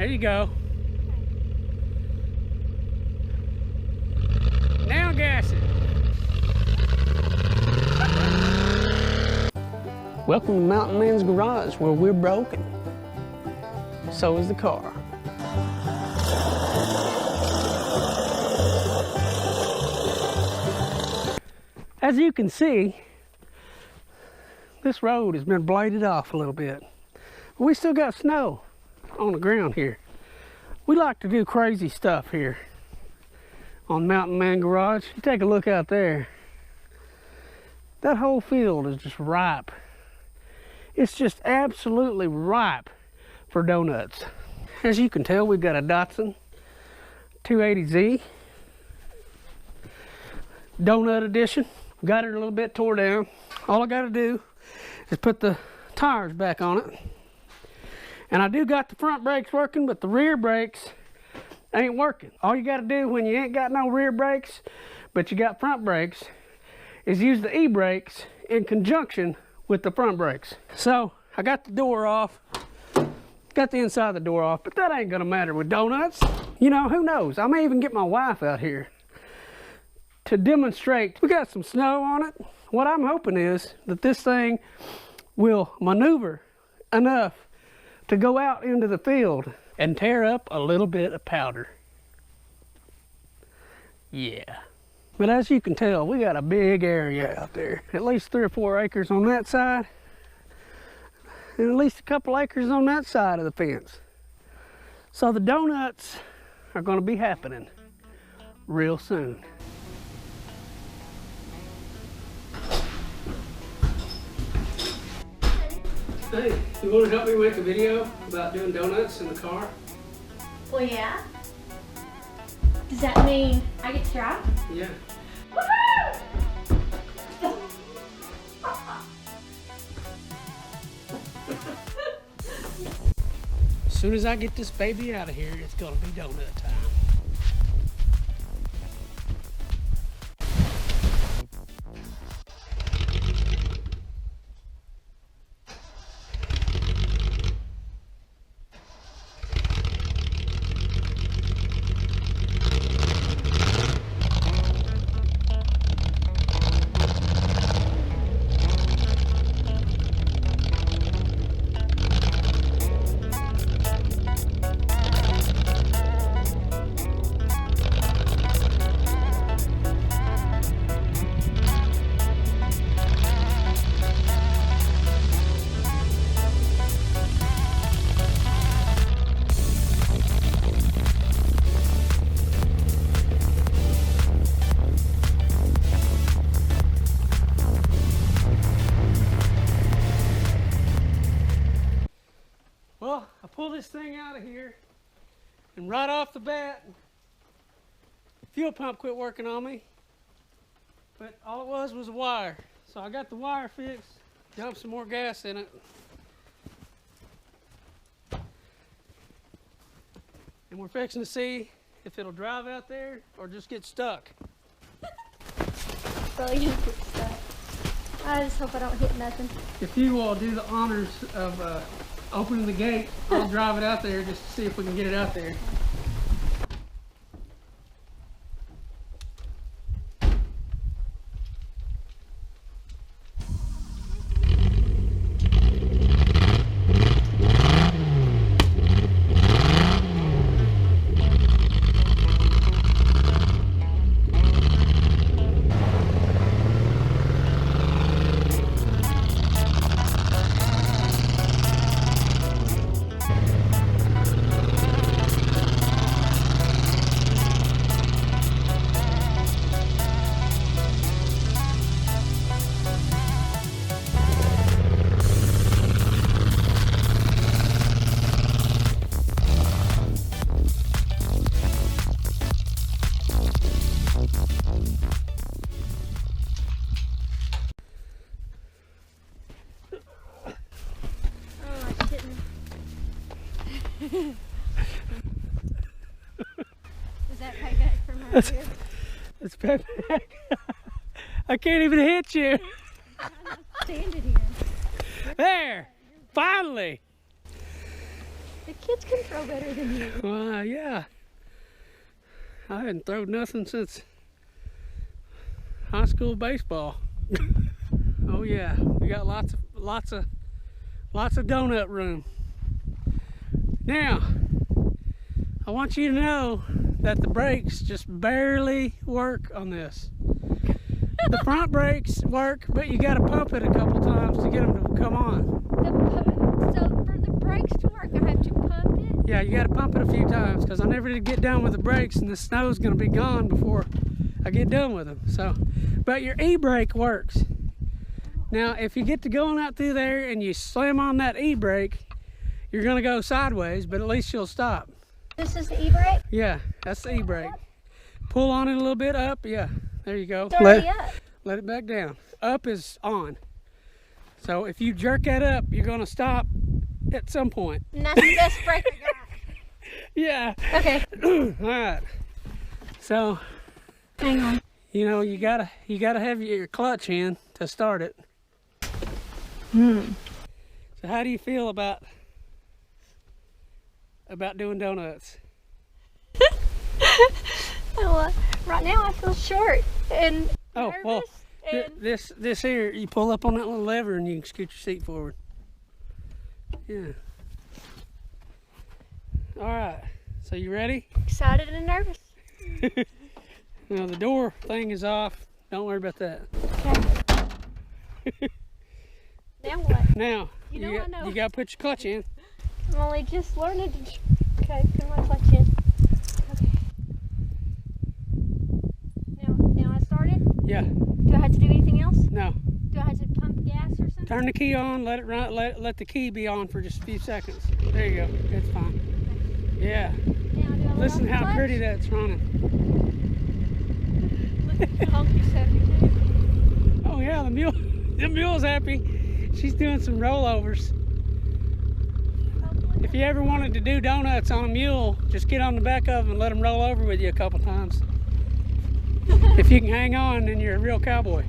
There you go. Now gas it. Welcome to Mountain Man's Garage, where we're broken. So is the car. As you can see, this road has been bladed off a little bit. But we still got snow on the ground here. We like to do crazy stuff here on Mountain Man Garage. You take a look out there. That whole field is just ripe. It's just absolutely ripe for donuts. As you can tell, we've got a Datsun 280Z donut edition. Got it a little bit tore down. All I gotta do is put the tires back on it. And I do got the front brakes working, but the rear brakes ain't working. All you gotta do when you ain't got no rear brakes, but you got front brakes, is use the e-brakes in conjunction with the front brakes. So I got the door off, got the inside of the door off, but that ain't gonna matter with donuts. You know, who knows? I may even get my wife out here to demonstrate. We got some snow on it. What I'm hoping is that this thing will maneuver enough to go out into the field and tear up a little bit of powder. Yeah. But as you can tell, we got a big area out there. At least 3 or 4 acres on that side, and at least a couple acres on that side of the fence. So the donuts are gonna be happening real soon. Hey, you want to help me make a video about doing donuts in the car? Well, yeah. Does that mean I get to drive? Yeah. Woohoo! As soon as I get this baby out of here, it's gonna be donut time. Well, I pull this thing out of here, and right off the bat, the fuel pump quit working on me. But all it was a wire. So I got the wire fixed, dumped some more gas in it. And we're fixing to see if it'll drive out there or just get stuck. Probably gonna get stuck. I just hope I don't hit nothing. If you will do the honors of opening the gate, I'll drive it out there just to see if we can get it out there. Is that payback for my rib? That's payback. I can't even hit you. Stand it here. There, finally. The kids can throw better than you. Yeah. I hadn't thrown nothing since high school baseball. Oh yeah, we got lots of donut room. Now, I want you to know that the brakes just barely work on this. The front brakes work, but you got to pump it a couple times to get them to come on. So for the brakes to work, I have to pump it? Yeah, you got to pump it a few times because I never did get done with the brakes, and the snow's going to be gone before I get done with them. So, but your e-brake works. Now, if you get to going out through there and you slam on that e-brake, you're going to go sideways, but at least you'll stop. This is the e-brake? Yeah, that's the e-brake. Pull on it a little bit up. Yeah, there you go. It's already up. Let it back down. Up is on. So if you jerk that up, you're going to stop at some point. And that's the best brake I got. Yeah. Okay. All right. So, hang on. You know, you gotta have your clutch in to start it. So how do you feel about doing donuts? Well, right now I feel short and nervous. Well, and this here, you pull up on that little lever and you can scoot your seat forward. Yeah. All right. So you ready? excited and nervous. Now the door thing is off. Don't worry about that. Okay. Now what? Now You know I know. you got to put your clutch in. I'm only just learning to. Okay, put my clutch in. Okay. Now I started. Yeah. Do I have to do anything else? No. Do I have to pump gas or something? Turn the key on. Let it run. Let the key be on for just a few seconds. There you go. It's fine. Yeah. Now, do I let Listen off the how clutch? pretty that's running. Look at the honky's happy too. Oh yeah, the mule's happy. She's doing some rollovers. If you ever wanted to do donuts on a mule, just get on the back of them and let them roll over with you a couple times. If you can hang on, then you're a real cowboy.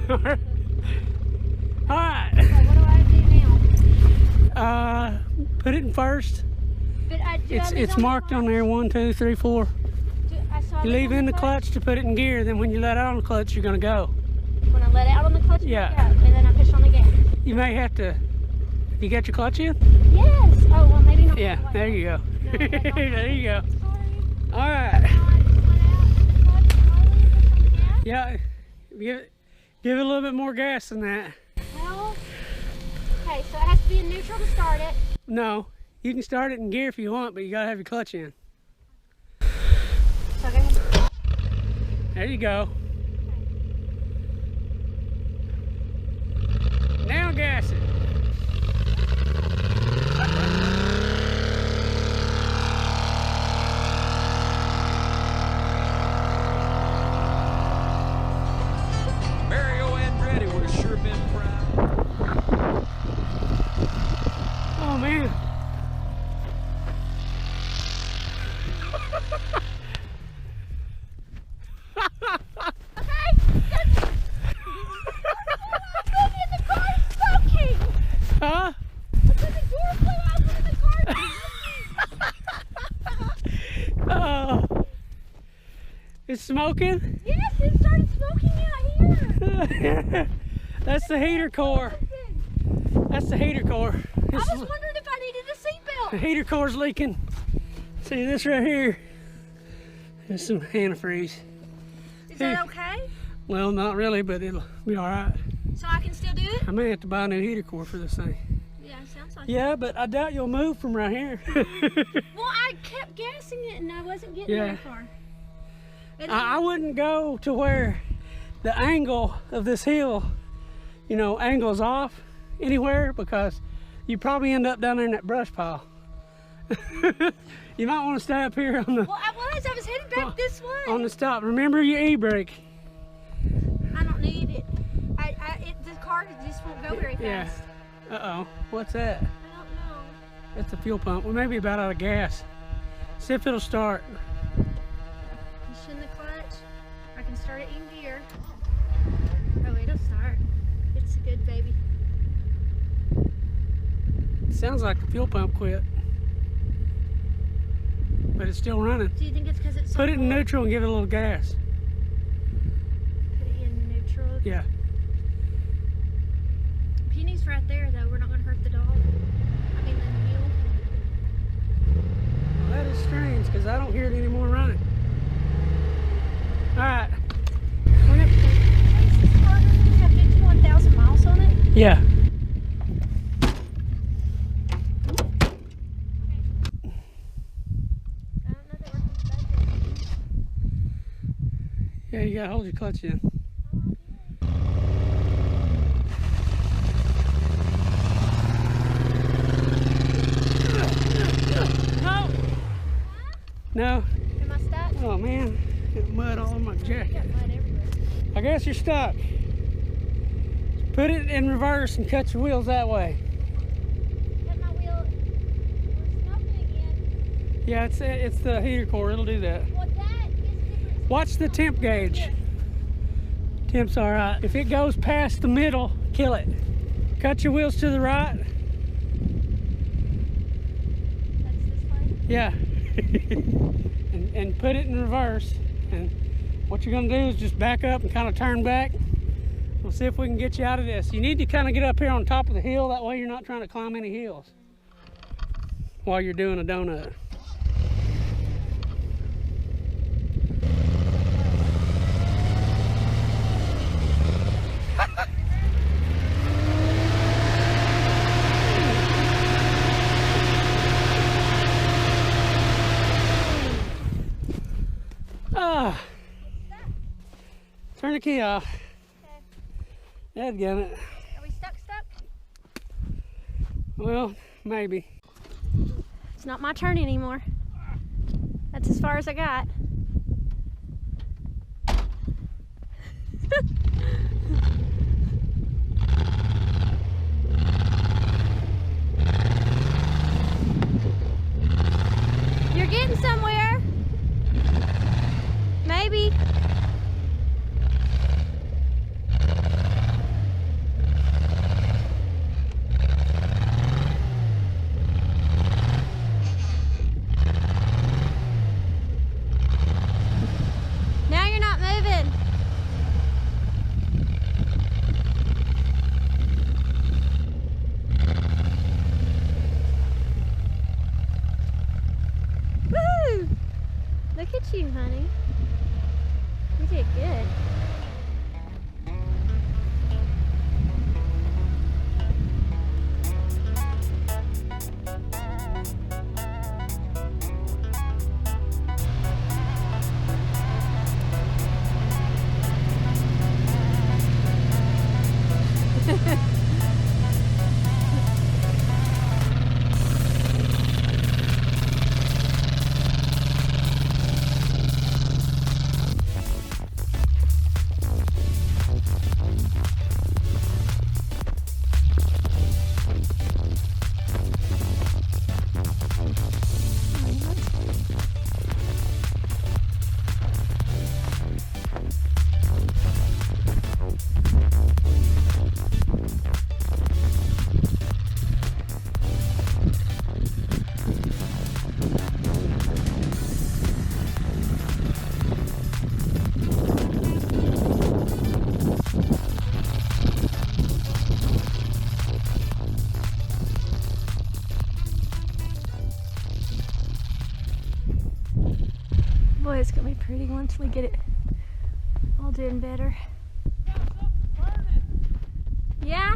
All right. So what do I do now? Put it in first. But It's marked on there 1, 2, 3, 4. You leave in the clutch to put it in gear. Then when you let out on the clutch, you're gonna go. When I let it out on the clutch, Yeah. go, and then I push on the gas. You may have to. You got your clutch in? Yes. Oh well, maybe not. Yeah. There you go. No, There you go. Sorry. All right. Yeah. Give it a little bit more gas than that. Well, okay, so it has to be in neutral to start it. No, you can start it in gear if you want, but you gotta have your clutch in. Okay. There you go. Now gas it. Mario Andretti would have sure been proud. Oh man. Huh? Oh. It's smoking? Yes, it started smoking out here. That's the heater core. That's the heater core. I was wondering if I needed a The seatbelt. heater core's leaking. See this right here? There's some antifreeze. Is that okay? Well, not really, but it'll be all right. So I can still do it? I may have to buy a new heater core for this thing. Yeah, sounds like Yeah, but I doubt you'll move from right here. Well, I kept gassing it and I wasn't getting Yeah. very far. And I wouldn't go to where the angle of this hill, you know, angles off anywhere, because you probably end up down there in that brush pile. You might want to stay up here on the well, I was headed back this way. on the stop. Remember your e-brake. I don't need it. The car just won't go very Yeah. fast. Uh-oh. What's that? I don't know. That's the fuel pump. We may be about out of gas. See if it'll start. Push in the clutch. I can start it in gear. Oh, it'll start. It's a good baby. It sounds like the fuel pump quit, but it's still running. Do you think it's because it's so Put it in cold? neutral and give it a little gas. Put it in neutral. Yeah. Penny's right there though. We're not gonna hurt the dog. I mean the mule. Well, that is strange because I don't hear it anymore running. All right. This car doesn't even have 51,000 miles on it. Yeah. I don't know that we're budget. Yeah, you gotta hold your clutch in. No. No. Am I stuck? Oh man, got mud all on my jacket. Got mud everywhere. I guess you're stuck. Put it in reverse and cut your wheels that way. Cut my wheel. We're smoking again. Yeah, it's the heater core. It'll do that. Well, that is different. Watch the temp gauge. Temp's all right. If it goes past the middle, kill it. Cut your wheels to the right. That's this way. Yeah. and put it in reverse. And what you're gonna do is just back up and kind of turn back. We'll see if we can get you out of this. You need to kind of get up here on top of the hill. That way you're not trying to climb any hills while you're doing a donut. Turn the key off. Okay. Dadgummit. Are we stuck? Well, maybe. It's not my turn anymore. That's as far as I got. You're getting somewhere. Maybe. Now you're not moving. Woo! Look at you, honey. You did good. Boy, it's gonna be pretty once we get it all doing better. Yeah?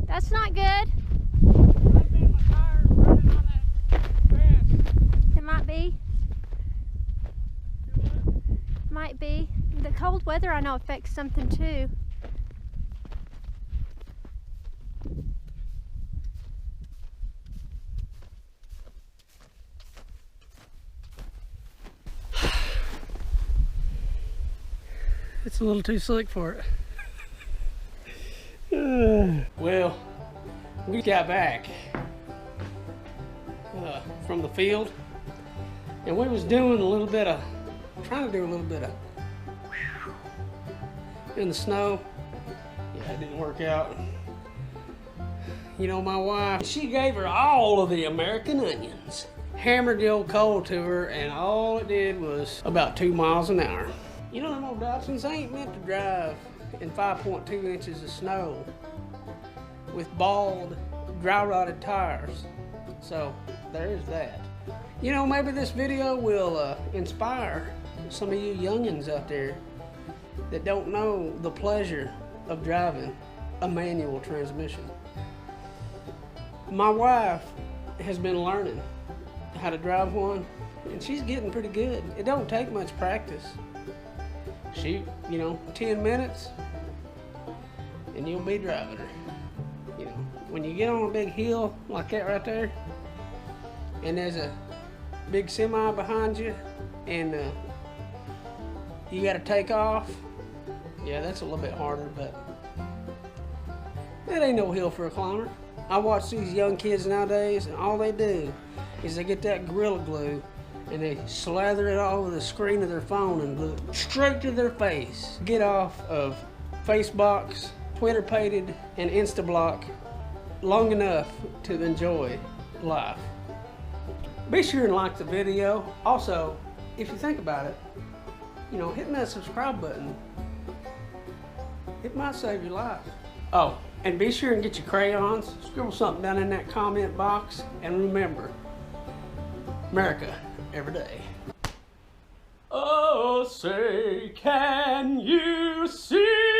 That's not good. It might be. Might be. The cold weather I know affects something too. It's a little too slick for it. Well, we got back from the field, and we was doing a little bit of, trying to do a little bit of in the snow. Yeah, it didn't work out. You know, my wife, she gave her all of the American onions. Hammered the old coal to her, and all it did was about 2 miles an hour. You know, them old Datsuns ain't meant to drive in 5.2 inches of snow with bald, dry-rotted tires. So, there is that. You know, maybe this video will inspire some of you youngins out there that don't know the pleasure of driving a manual transmission. My wife has been learning how to drive one, and she's getting pretty good. It don't take much practice. Shoot, 10 minutes, and you'll be driving her. You know, when you get on a big hill like that right there, and there's a big semi behind you, and you got to take off, yeah, that's a little bit harder, but that ain't no hill for a climber. I watch these young kids nowadays, and all they do is they get that Gorilla Glue and they slather it all over the screen of their phone and glue it straight to their face. Get off of Facebox, Twitter Pated, and Instablock long enough to enjoy life. Be sure and like the video. Also, if you think about it, hitting that subscribe button, it might save your life. Oh, and be sure and get your crayons, scribble something down in that comment box, and remember, America every day. Oh, say, can you see?